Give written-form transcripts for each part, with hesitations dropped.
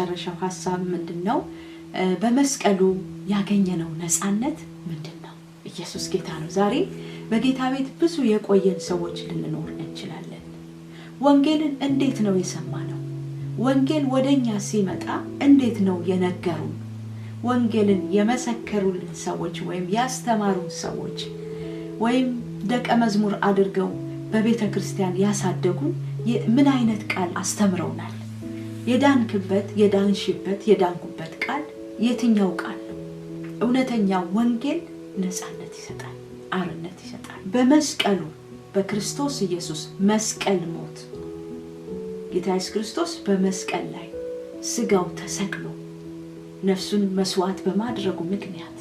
የመጨረሻው ሐሳብ ምንድነው? በመስቀሉ ያገኘነው ነፃነት ምንድነው? ኢየሱስ ጌታ ነው። ዛሬ በጌታ ቤት ብዙ የቆየን ሰዎች ልንኖር እንችላለን። ወንጌልን እንዴት ነው የሰማነው? ወንጌል ወደኛ ሲመጣ እንዴት ነው የነገሩን? ወንጌልን የመሰከሩልን ሰዎች ወይም ያስተማሩን ሰዎች ወይም ደቀ መዝሙር አድርገው በቤተ ክርስቲያን ያሳደጉን ምን አይነት ቃል አስተምረውናል? የዳንክበት፣ የዳንሽበት፣ የዳንኩበት ቃል የትኛው ቃል? እውነተኛ ወንጌል ነፃነት ይሰጣል፣ አርነት ይሰጣል። በመስቀሉ በክርስቶስ ኢየሱስ መስቀል ሞት ጌታ ኢየሱስ ክርስቶስ በመስቀል ላይ ስጋው ተሰቅሎ ነፍሱን መስዋዕት በማድረጉ ምክንያት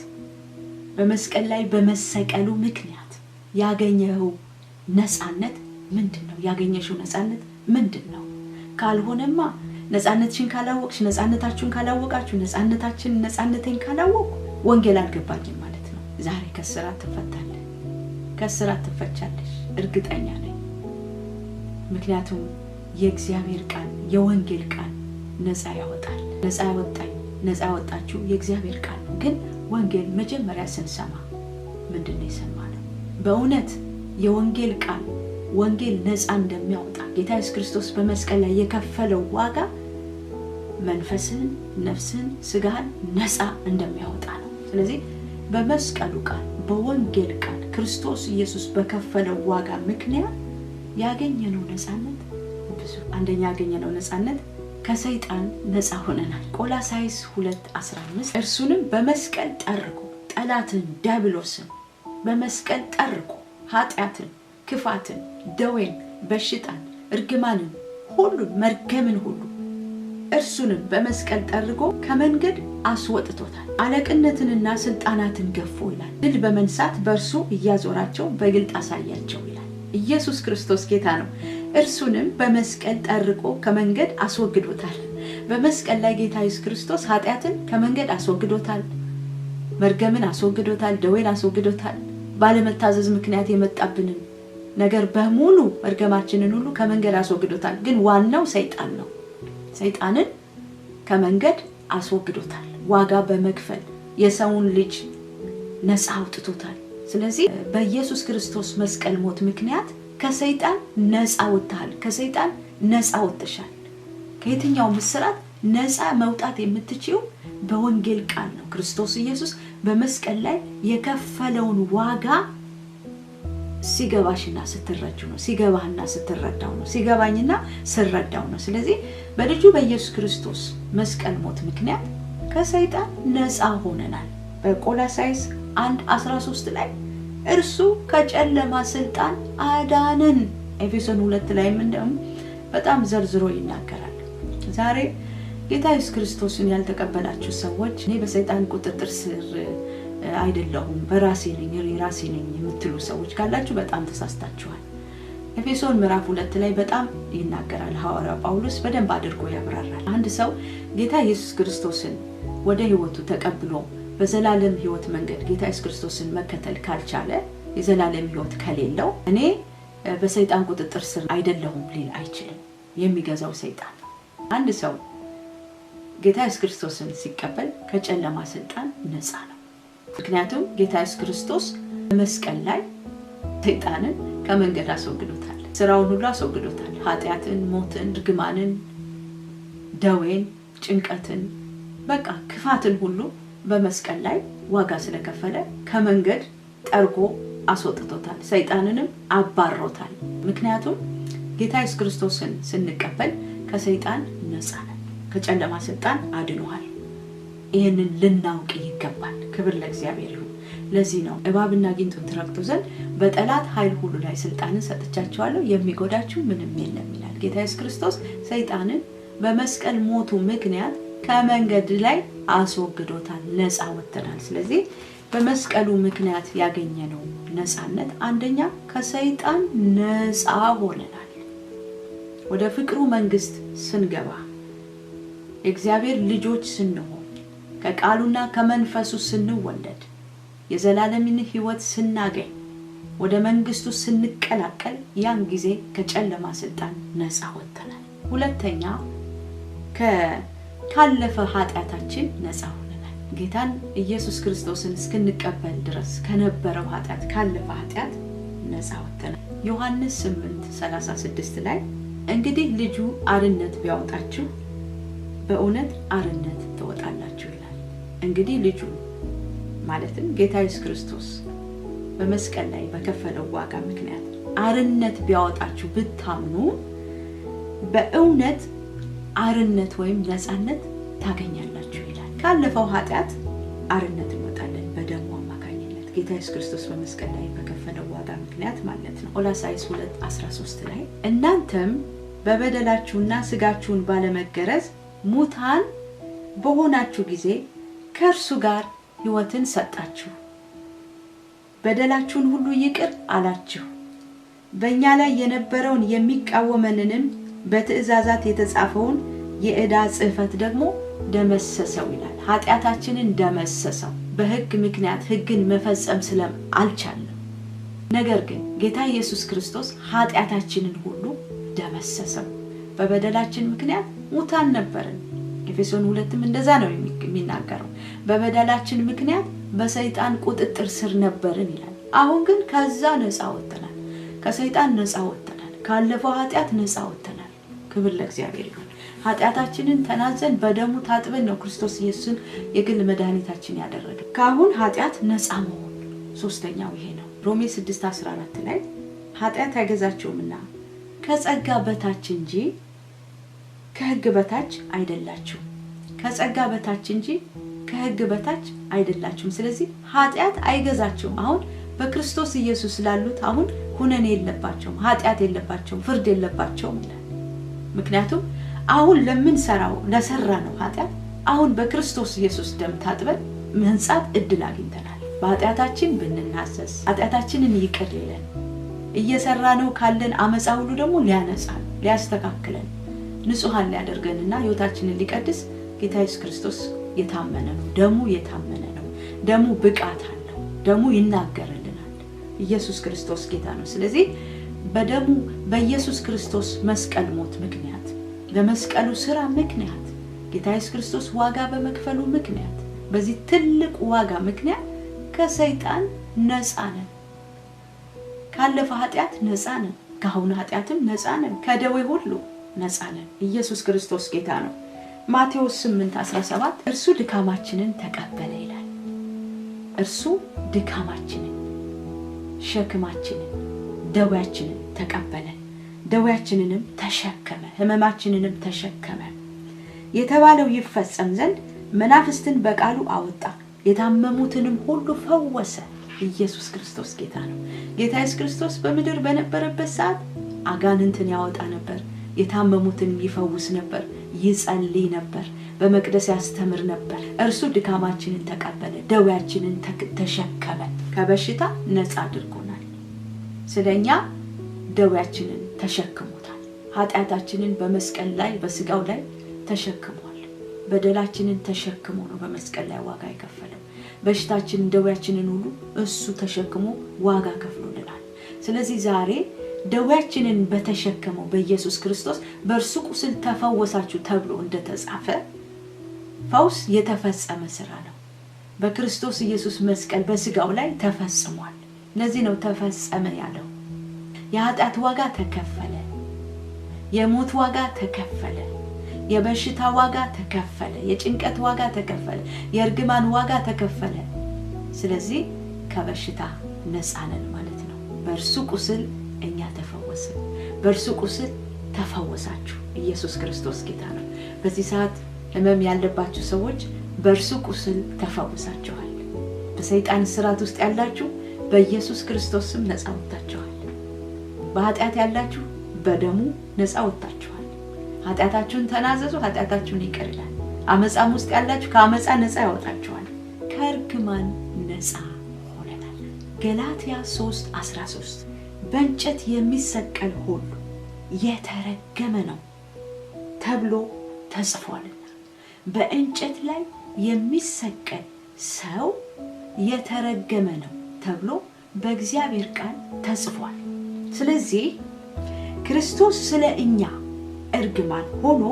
በመስቀል ላይ በመሰቀሉ ምክንያት ያገኘው ነፃነት ምንድነው? ያገኘሽው ነፃነት ምንድነው? ካልሆነማ ነፃነትሽን ካላወቅሽ፣ ነፃነታችሁን ካላወቃችሁ፣ ነፃነቴን ካላወቁ ወንጌል አልገባኝም ማለት ነው። ዛሬ ከስራት ትፈታለሽ፣ ከስራት ትፈቻለሽ፣ እርግጠኛ ነኝ። ምክንያቱም የእግዚአብሔር ቃል የወንጌል ቃል ነፃ ያወጣል። ነፃ ያወጣኝ፣ ነፃ ያወጣችሁ የእግዚአብሔር ቃል ነው። ግን ወንጌል መጀመሪያ ስንሰማ ምንድነው የሰማነው? በእውነት የወንጌል ቃል ወንጌል ነፃ እንደሚያወጣ ጌታ ኢየሱስ ክርስቶስ በመስቀል ላይ የከፈለው ዋጋ መንፈስን፣ ነፍስን፣ ስጋን ነፃ እንደሚያወጣ ነው። ስለዚህ በመስቀሉ ቃል በወንጌል ቃል ክርስቶስ ኢየሱስ በከፈለው ዋጋ ምክንያት ያገኘነው ነፃነት ብዙ። አንደኛ ያገኘነው ነፃነት ከሰይጣን ነፃ ሆነናል። ቆላስይስ 2:15 እርሱንም በመስቀል ጠርቆ ጠላትን ዲያብሎስን በመስቀል ጠርቆ ኃጢአትን፣ ክፋትን፣ ደዌን፣ በሽታን፣ እርግማንን ሁሉን መርገምን ሁሉ እርሱንም በመስቀል ጠርቆ ከመንገድ አስወጥቶታል። አለቅነትንና ስልጣናትን ገፎ ይላል። ድል በመንሳት በእርሱ እያዞራቸው በግልጥ አሳያቸው ይላል። ኢየሱስ ክርስቶስ ጌታ ነው። እርሱንም በመስቀል ጠርቆ ከመንገድ አስወግዶታል። በመስቀል ላይ ጌታ ኢየሱስ ክርስቶስ ኃጢአትን ከመንገድ አስወግዶታል፣ መርገምን አስወግዶታል፣ ደዌን አስወግዶታል። ባለመታዘዝ ምክንያት የመጣብንን ነገር በሙሉ መርገማችንን ሁሉ ከመንገድ አስወግዶታል። ግን ዋናው ሰይጣን ነው። ሰይጣንን ከመንገድ አስወግዶታል። ዋጋ በመክፈል የሰውን ልጅ ነፃ አውጥቶታል። ስለዚህ በኢየሱስ ክርስቶስ መስቀል ሞት ምክንያት ከሰይጣን ነፃ ወጥተሃል፣ ከሰይጣን ነፃ ወጥተሻል። ከየትኛው ምስራት ነፃ መውጣት የምትችይው በወንጌል ቃል ነው። ክርስቶስ ኢየሱስ በመስቀል ላይ የከፈለውን ዋጋ ሲገባሽና ስትረጁ ነው። ሲገባህና ስትረዳው ነው። ሲገባኝና ስረዳው ነው። ስለዚህ በልጁ በኢየሱስ ክርስቶስ መስቀል ሞት ምክንያት ከሰይጣን ነፃ ሆነናል። በቆላስይስ 1:13 ላይ እርሱ ከጨለማ ስልጣን አዳነን። ኤፌሶን 2 ላይ እንደውም በጣም ዘርዝሮ ይናገራል። ዛሬ ጌታ ኢየሱስ ክርስቶስን ያልተቀበላችሁ ሰዎች እኔ በሰይጣን ቁጥጥር ስር አይደለሁም በራሴ ነኝ የምትሉ ሰዎች ካላችሁ በጣም ተሳስታችኋል። ኤፌሶን ምዕራፍ 2 ላይ በጣም ይናገራል። ሐዋርያው ጳውሎስ በደንብ አድርጎ ያብራራል። አንድ ሰው ጌታ ኢየሱስ ክርስቶስን ወደ ህይወቱ ተቀብሎ በዘላለም ህይወት መንገድ ጌታ ኢየሱስ ክርስቶስን መከተል ካልቻለ፣ የዘላለም ህይወት ከሌለው እኔ በሰይጣን ቁጥጥር ስር አይደለሁም ሊል አይችልም። የሚገዛው ሰይጣን ነው። አንድ ሰው ጌታ ኢየሱስ ክርስቶስን ሲቀበል ከጨለማ ስልጣን ነፃ ነው። ምክንያቱም ጌታ ኢየሱስ ክርስቶስ በመስቀል ላይ ሰይጣንን ከመንገድ አስወግዶታል። ስራውን ሁሉ አስወግዶታል። ኃጢአትን፣ ሞትን፣ እርግማንን፣ ደዌን፣ ጭንቀትን፣ በቃ ክፋትን ሁሉ በመስቀል ላይ ዋጋ ስለከፈለ ከመንገድ ጠርጎ አስወጥቶታል። ሰይጣንንም አባሮታል። ምክንያቱም ጌታ ኢየሱስ ክርስቶስን ስንቀበል ከሰይጣን ነፃ ነን። ከጨለማ ስልጣን አድኖሃል። ይህንን ልናውቅ ይገባል። ክብር ለእግዚአብሔር ይሁን። ለዚህ ነው እባብና ጊንጡን ትረግጡ ዘንድ በጠላት ኃይል ሁሉ ላይ ስልጣንን ሰጥቻቸዋለሁ፣ የሚጎዳችሁ ምንም የለም ይላል። ጌታ ኢየሱስ ክርስቶስ ሰይጣንን በመስቀል ሞቱ ምክንያት ከመንገድ ላይ አስወግዶታል፣ ነፃ ወጥተናል። ስለዚህ በመስቀሉ ምክንያት ያገኘነው ነፃነት አንደኛ ከሰይጣን ነፃ ሆነናል። ወደ ፍቅሩ መንግስት ስንገባ የእግዚአብሔር ልጆች ስንሆን ከቃሉና ከመንፈሱ ስንወለድ የዘላለምን ህይወት ስናገኝ ወደ መንግስቱ ስንቀላቀል ያን ጊዜ ከጨለማ ስልጣን ነፃ ወጥተናል። ሁለተኛ ካለፈ ኃጢአታችን ነፃ ሆነናል። ጌታን ኢየሱስ ክርስቶስን እስክንቀበል ድረስ ከነበረው ኃጢአት ካለፈ ኃጢአት ነፃ ወጥተናል። ዮሐንስ 8:36 ላይ እንግዲህ ልጁ አርነት ቢያወጣችሁ በእውነት አርነት ትወጣላችሁ ይላል። እንግዲህ ልጁ ማለትም ጌታ ኢየሱስ ክርስቶስ በመስቀል ላይ በከፈለው ዋጋ ምክንያት አርነት ቢያወጣችሁ ብታምኑ በእውነት አርነት ወይም ነፃነት ታገኛላችሁ ይላል። ካለፈው ኃጢአት አርነት እንወጣለን በደሙ አማካኝነት ጌታ ኢየሱስ ክርስቶስ በመስቀል ላይ በከፈለው ዋጋ ምክንያት ማለት ነው። ቆላስይስ 2:13 ላይ እናንተም በበደላችሁና ስጋችሁን ባለመገረዝ ሙታን በሆናችሁ ጊዜ ከእርሱ ጋር ሕይወትን ሰጣችሁ፣ በደላችሁን ሁሉ ይቅር አላችሁ፣ በእኛ ላይ የነበረውን የሚቃወመንንም በትእዛዛት የተጻፈውን የዕዳ ጽሕፈት ደግሞ ደመሰሰው ይላል። ኃጢአታችንን ደመሰሰው። በሕግ ምክንያት ሕግን መፈጸም አልቻለም። ነገር ግን ጌታ ኢየሱስ ክርስቶስ ኃጢአታችንን ሁሉ ደመሰሰው። በበደላችን ምክንያት ሙታን ነበርን። ኤፌሶን 2 እንደዛ ነው የሚናገረው። በበደላችን ምክንያት በሰይጣን ቁጥጥር ስር ነበርን ይላል። አሁን ግን ከዛ ነፃ ወጥተናል። ከሰይጣን ነፃ ወጥተናል። ካለፈው ኃጢአት ነፃ ወጥተናል። ክብር ለእግዚአብሔር ይሁን። ኃጢአታችንን ተናዘን በደሙ ታጥበን ነው ክርስቶስ ኢየሱስን የግል መድኃኒታችን ያደረገ። ካሁን ኃጢአት ነፃ መሆን ሶስተኛው ይሄ ነው። ሮሜ 6:14 ላይ ኃጢአት አይገዛችሁምና ከጸጋ በታች እንጂ ከሕግ በታች አይደላችሁም። ከጸጋ በታች እንጂ ከሕግ በታች አይደላችሁም። ስለዚህ ኃጢአት አይገዛችሁም። አሁን በክርስቶስ ኢየሱስ ላሉት አሁን ኩነኔ የለባቸውም፣ ኃጢአት የለባቸውም፣ ፍርድ የለባቸውም ይላል። ምክንያቱም አሁን ለሰራ ነው ኃጢአት አሁን በክርስቶስ ኢየሱስ ደም ታጥበን መንጻት እድል አግኝተናል። በኃጢአታችን ብንናዘዝ ኃጢአታችንን ይቅር ይለን እየሰራነው ካለን አመፃ ሁሉ ደግሞ ሊያነጻን ሊያስተካክለን ንጹሃን ሊያደርገንና ሕይወታችንን ሊቀድስ ጌታ ኢየሱስ ክርስቶስ የታመነ ነው። ደሙ የታመነ ነው። ደሙ ብቃት አለው። ደሙ ይናገርልናል። ኢየሱስ ክርስቶስ ጌታ ነው። ስለዚህ በደሙ በኢየሱስ ክርስቶስ መስቀል ሞት ምክንያት በመስቀሉ ስራ ምክንያት ጌታ ኢየሱስ ክርስቶስ ዋጋ በመክፈሉ ምክንያት በዚህ ትልቅ ዋጋ ምክንያት ከሰይጣን ነፃ ነን። ካለፈ ኃጢአት ነፃ ነን። ከአሁኑ ኃጢአትም ነፃ ነን። ከደዌ ሁሉ ነፃ ነን። ኢየሱስ ክርስቶስ ጌታ ነው። ማቴዎስ 8:17 እርሱ ድካማችንን ተቀበለ ይላል። እርሱ ድካማችንን፣ ሸክማችንን፣ ደዌያችንን ተቀበለ፣ ደዌያችንንም ተሸከመ፣ ሕመማችንንም ተሸከመ። የተባለው ይፈጸም ዘንድ መናፍስትን በቃሉ አወጣ፣ የታመሙትንም ሁሉ ፈወሰ። ኢየሱስ ክርስቶስ ጌታ ነው። ጌታ ኢየሱስ ክርስቶስ በምድር በነበረበት ሰዓት አጋንንትን ያወጣ ነበር፣ የታመሙትን ይፈውስ ነበር፣ ይጸልይ ነበር፣ በመቅደስ ያስተምር ነበር። እርሱ ድካማችንን ተቀበለ፣ ደዌያችንን ተሸከመ፣ ከበሽታ ነፃ አድርጎናል። ስለኛ ደዌያችንን ተሸክሞታል። ኃጢአታችንን በመስቀል ላይ በስጋው ላይ ተሸክሟል። በደላችንን ተሸክሞ ነው በመስቀል ላይ ዋጋ የከፈለው። በሽታችንን ደዌያችንን ሁሉ እሱ ተሸክሞ ዋጋ ከፍሎልናል። ስለዚህ ዛሬ ደዌያችንን በተሸከመው በኢየሱስ ክርስቶስ በእርሱ ቁስል ተፈወሳችሁ ተብሎ እንደተጻፈ ፈውስ የተፈጸመ ስራ ነው። በክርስቶስ ኢየሱስ መስቀል በስጋው ላይ ተፈጽሟል። ለዚህ ነው ተፈጸመ ያለው። የኃጢአት ዋጋ ተከፈለ፣ የሞት ዋጋ ተከፈለ፣ የበሽታ ዋጋ ተከፈለ፣ የጭንቀት ዋጋ ተከፈለ፣ የእርግማን ዋጋ ተከፈለ። ስለዚህ ከበሽታ ነፃ ነን ማለት ነው። በእርሱ ቁስል እኛ ተፈወስን። በእርሱ ቁስል ተፈወሳችሁ። ኢየሱስ ክርስቶስ ጌታ ነው። በዚህ ሰዓት ሕመም ያለባችሁ ሰዎች በእርሱ ቁስል ተፈወሳችኋል። በሰይጣን ስራት ውስጥ ያላችሁ በኢየሱስ ክርስቶስ ስም ነፃ ወጥታችኋል። በኃጢአት ያላችሁ በደሙ ነፃ ወጥታችኋል። ኃጢአታችሁን ተናዘዙ፣ ኃጢአታችሁን ይቅር ይላል። አመፃም ውስጥ ያላችሁ ከአመፃ ነፃ ያወጣችኋል። ከእርግማን ነፃ ሆነናል። ገላትያ 3:13 በእንጨት የሚሰቀል ሁሉ የተረገመ ነው ተብሎ ተጽፏልና። በእንጨት ላይ የሚሰቀል ሰው የተረገመ ነው ተብሎ በእግዚአብሔር ቃል ተጽፏል። ስለዚህ ክርስቶስ ስለ እኛ እርግማን ሆኖ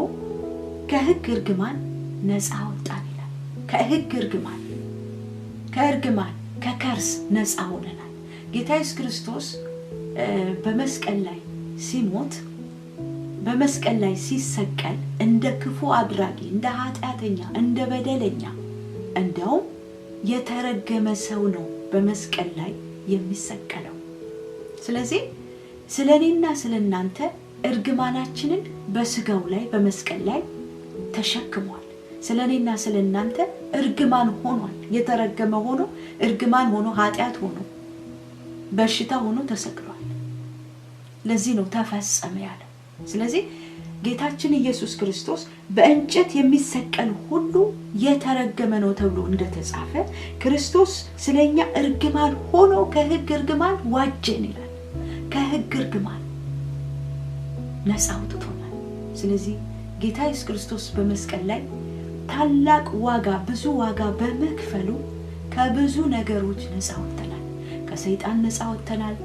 ከሕግ እርግማን ነፃ ወጣን ይላል። ከሕግ እርግማን ከከርስ ነፃ ሆነናል። ጌታ ኢየሱስ ክርስቶስ በመስቀል ላይ ሲሞት በመስቀል ላይ ሲሰቀል እንደ ክፉ አድራጊ፣ እንደ ኃጢአተኛ፣ እንደ በደለኛ እንደውም የተረገመ ሰው ነው በመስቀል ላይ የሚሰቀለው። ስለዚህ ስለኔና ስለናንተ እርግማናችንን በስጋው ላይ በመስቀል ላይ ተሸክሟል። ስለኔና ስለናንተ እርግማን ሆኗል። የተረገመ ሆኖ እርግማን ሆኖ ኃጢአት ሆኖ በሽታ ሆኖ ተሰቅሏል። ለዚህ ነው ተፈጸመ ያለው። ስለዚህ ጌታችን ኢየሱስ ክርስቶስ በእንጨት የሚሰቀል ሁሉ የተረገመ ነው ተብሎ እንደተጻፈ ክርስቶስ ስለኛ እርግማን ሆኖ ከሕግ እርግማን ዋጀን ይላል። ከሕግ እርግማን ነፃ አውጥቶናል። ስለዚህ ጌታ ኢየሱስ ክርስቶስ በመስቀል ላይ ታላቅ ዋጋ ብዙ ዋጋ በመክፈሉ ከብዙ ነገሮች ነፃ ወጥተናል። ከሰይጣን ነፃ ወጥተናል።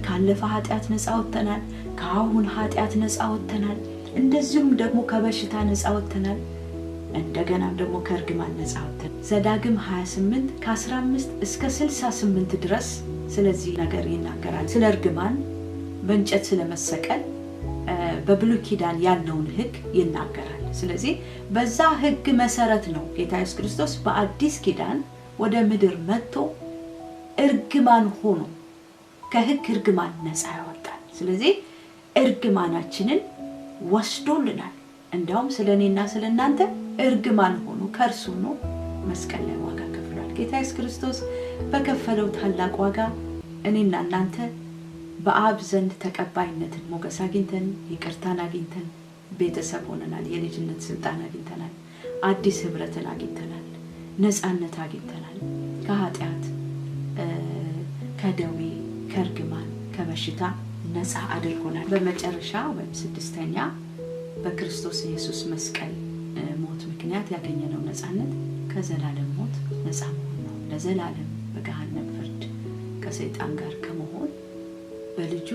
ካለፈ ኃጢአት ነፃ ወጥተናል። ከአሁን ኃጢአት ነፃ ወጥተናል። እንደዚሁም ደግሞ ከበሽታ ነፃ ወጥተናል። እንደገናም ደግሞ ከእርግማን ነፃ ወጥተናል። ዘዳግም 28 ከ15 እስከ 68 ድረስ ስለዚህ ነገር ይናገራል። ስለ እርግማን በእንጨት ስለመሰቀል በብሉይ ኪዳን ያለውን ሕግ ይናገራል። ስለዚህ በዛ ሕግ መሰረት ነው ጌታ ኢየሱስ ክርስቶስ በአዲስ ኪዳን ወደ ምድር መጥቶ እርግማን ሆኖ ከሕግ እርግማን ነፃ ያወጣል። ስለዚህ እርግማናችንን ወስዶልናል። እንደውም ስለኔና ስለናንተ እርግማን ሆኖ ከእርሱ ነው መስቀል ላይ ዋጋ ከፍሏል። ጌታ ኢየሱስ ክርስቶስ በከፈለው ታላቅ ዋጋ እኔና እናንተ በአብ ዘንድ ተቀባይነትን ሞገስ አግኝተን ይቅርታን አግኝተን ቤተሰብ ሆነናል። የልጅነት ስልጣን አግኝተናል። አዲስ ህብረትን አግኝተናል። ነፃነት አግኝተናል። ከኃጢአት ከደዌ ከእርግማን ከበሽታ ነፃ አድርጎናል። በመጨረሻ ወይም ስድስተኛ በክርስቶስ ኢየሱስ መስቀል ሞት ምክንያት ያገኘነው ነፃነት ከዘላለም ሞት ነፃ መሆን ነው። ለዘላለም በገሃነም ፍርድ ከሰይጣን ጋር ከመሆን በልጁ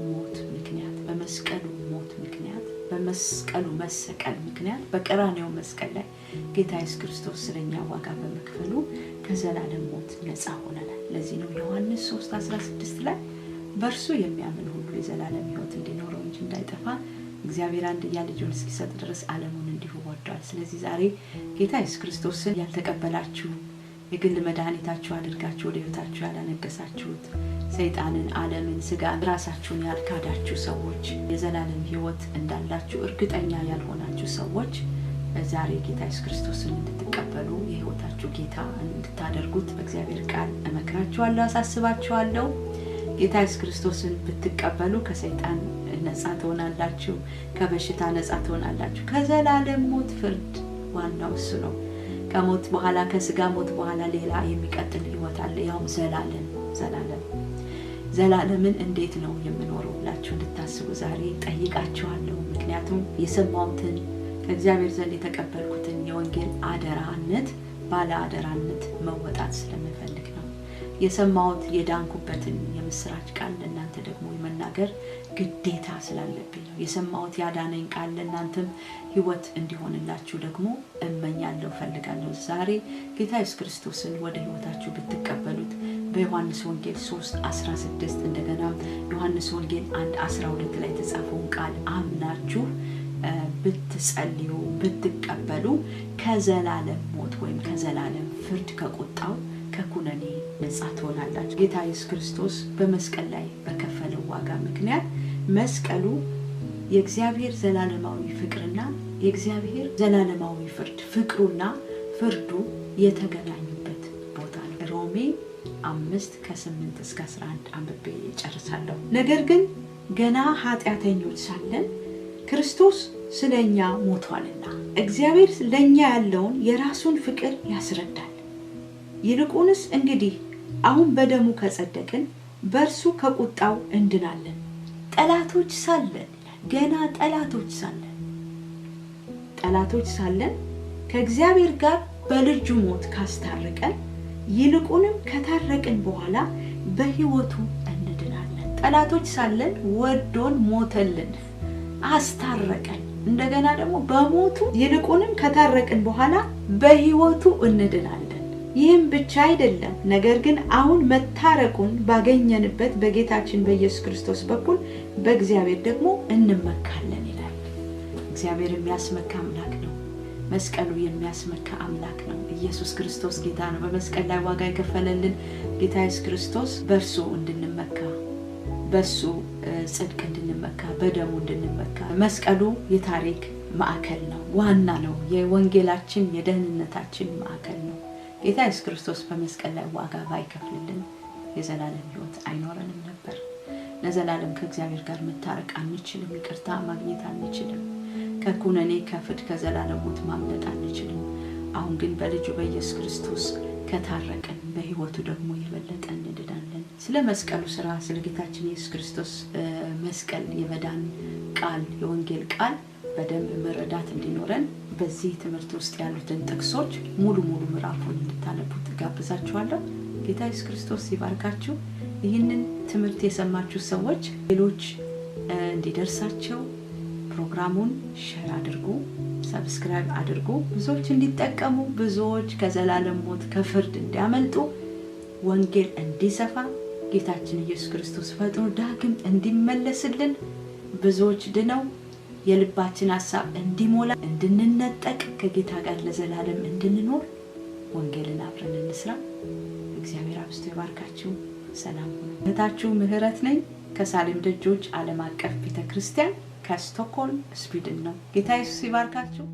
ሞት ምክንያት በመስቀሉ ሞት ምክንያት በመስቀሉ መሰቀል ምክንያት በቀራንዮ መስቀል ላይ ጌታ ኢየሱስ ክርስቶስ ስለኛ ዋጋ በመክፈሉ ከዘላለም ሞት ነፃ ሆነናል። ለዚህ ነው ዮሐንስ 3:16 ላይ በእርሱ የሚያምን ሁሉ የዘላለም ሕይወት እንዲኖረው እንጂ እንዳይጠፋ እግዚአብሔር አንድያ ልጁን እስኪሰጥ ድረስ ዓለሙን እንዲሁ ወዷል። ስለዚህ ዛሬ ጌታ ኢየሱስ ክርስቶስን ያልተቀበላችሁ የግል መድኃኒታችሁ አድርጋችሁ ወደ ሕይወታችሁ ያላነገሳችሁት ሰይጣንን፣ ዓለምን፣ ስጋን፣ ራሳችሁን ያልካዳችሁ ሰዎች የዘላለም ሕይወት እንዳላችሁ እርግጠኛ ያልሆናችሁ ሰዎች ዛሬ ጌታ ኢየሱስ ክርስቶስን እንድትቀበሉ የሕይወታችሁ ጌታ እንድታደርጉት በእግዚአብሔር ቃል እመክራችኋለሁ፣ አሳስባችኋለሁ። ጌታ ኢየሱስ ክርስቶስን ብትቀበሉ ከሰይጣን ነፃ ትሆናላችሁ፣ ከበሽታ ነፃ ትሆናላችሁ። ከዘላለም ሞት ፍርድ ዋናው እሱ ነው። ከሞት በኋላ ከስጋ ሞት በኋላ ሌላ የሚቀጥል ሕይወት አለ። ያውም ዘላለምን እንዴት ነው የምኖረው ብላችሁ እንድታስቡ ዛሬ ጠይቃችኋለሁ። ምክንያቱም የሰማሁትን ከእግዚአብሔር ዘንድ የተቀበልኩትን የወንጌል አደራነት ባለ አደራነት መወጣት ስለምፈልግ ነው። የሰማሁት የዳንኩበትን የምስራች ቃል ለእናንተ ደግሞ የመናገር ግዴታ ስላለብኝ ነው። የሰማሁት ያዳነኝ ቃል ለእናንተም ሕይወት እንዲሆንላችሁ ደግሞ እመኛለሁ፣ ፈልጋለሁ። ዛሬ ጌታ ኢየሱስ ክርስቶስን ወደ ሕይወታችሁ ብትቀበሉት በዮሐንስ ወንጌል 3:16 እንደገና ዮሐንስ ወንጌል 1:12 ላይ የተጻፈውን ቃል አምናችሁ ብትጸልዩ ብትቀበሉ ከዘላለም ሞት ወይም ከዘላለም ፍርድ ከቁጣው ከኩነኔ ነፃ ትሆናላችሁ። ጌታ ኢየሱስ ክርስቶስ በመስቀል ላይ በከፈለው ዋጋ ምክንያት መስቀሉ የእግዚአብሔር ዘላለማዊ ፍቅርና የእግዚአብሔር ዘላለማዊ ፍርድ ፍቅሩና ፍርዱ የተገናኙበት ቦታ ነው። ሮሜ 5:8 እስከ 11 አንብቤ እጨርሳለሁ። ነገር ግን ገና ኃጢአተኞች ሳለን ክርስቶስ ስለኛ ሞቷልና እግዚአብሔር ለኛ ያለውን የራሱን ፍቅር ያስረዳል። ይልቁንስ እንግዲህ አሁን በደሙ ከጸደቅን በእርሱ ከቁጣው እንድናለን። ጠላቶች ሳለን ገና ጠላቶች ሳለን ከእግዚአብሔር ጋር በልጁ ሞት ካስታረቀን ይልቁንም ከታረቅን በኋላ በሕይወቱ እንድናለን። ጠላቶች ሳለን ወዶን ሞተልን፣ አስታረቀን። እንደገና ደግሞ በሞቱ ይልቁንም ከታረቅን በኋላ በሕይወቱ እንድናለን። ይህም ብቻ አይደለም፣ ነገር ግን አሁን መታረቁን ባገኘንበት በጌታችን በኢየሱስ ክርስቶስ በኩል በእግዚአብሔር ደግሞ እንመካለን ይላል። እግዚአብሔር የሚያስመካ አምላክ ነው። መስቀሉ የሚያስመካ አምላክ ነው። ኢየሱስ ክርስቶስ ጌታ ነው። በመስቀል ላይ ዋጋ የከፈለልን ጌታ ኢየሱስ ክርስቶስ በእርሱ እንድንመካ፣ በሱ ጽድቅ እንድንመካ፣ በደሙ እንድንመካ። መስቀሉ የታሪክ ማዕከል ነው፣ ዋና ነው። የወንጌላችን የደህንነታችን ማዕከል ነው። ጌታ ኢየሱስ ክርስቶስ በመስቀል ላይ ዋጋ ባይከፍልልን የዘላለም ሕይወት አይኖረንም ነበር። ለዘላለም ከእግዚአብሔር ጋር መታረቅ አንችልም፣ ይቅርታ ማግኘት አንችልም፣ ከኩነኔ ከፍርድ ከዘላለም ሞት ማምለጥ አንችልም። አሁን ግን በልጁ በኢየሱስ ክርስቶስ ከታረቅን በሕይወቱ ደግሞ የበለጠ እንድናለን። ስለ መስቀሉ ስራ፣ ስለ ጌታችን ኢየሱስ ክርስቶስ መስቀል የመዳን ቃል፣ የወንጌል ቃል በደንብ መረዳት እንዲኖረን በዚህ ትምህርት ውስጥ ያሉትን ጥቅሶች ሙሉ ምዕራፉን እንድታነቡት ጋብዛችኋለሁ። ጌታ ኢየሱስ ክርስቶስ ይባርካችሁ። ይህንን ትምህርት የሰማችሁ ሰዎች ሌሎች እንዲደርሳቸው ፕሮግራሙን ሼር አድርጉ፣ ሰብስክራይብ አድርጉ። ብዙዎች እንዲጠቀሙ፣ ብዙዎች ከዘላለም ሞት ከፍርድ እንዲያመልጡ፣ ወንጌል እንዲሰፋ፣ ጌታችን ኢየሱስ ክርስቶስ ፈጥኖ ዳግም እንዲመለስልን፣ ብዙዎች ድነው የልባችን ሐሳብ እንዲሞላ፣ እንድንነጠቅ፣ ከጌታ ጋር ለዘላለም እንድንኖር ወንጌልን አብረን እንስራ። እግዚአብሔር አብዝቶ ይባርካችሁ። ሰላም ሁኑ። እህታችሁ ምህረት ነኝ ከሳሌም ደጆች ዓለም አቀፍ ቤተክርስቲያን ከስቶክሆልም ስዊድን ነው። ጌታ ኢየሱስ ይባርካችሁ።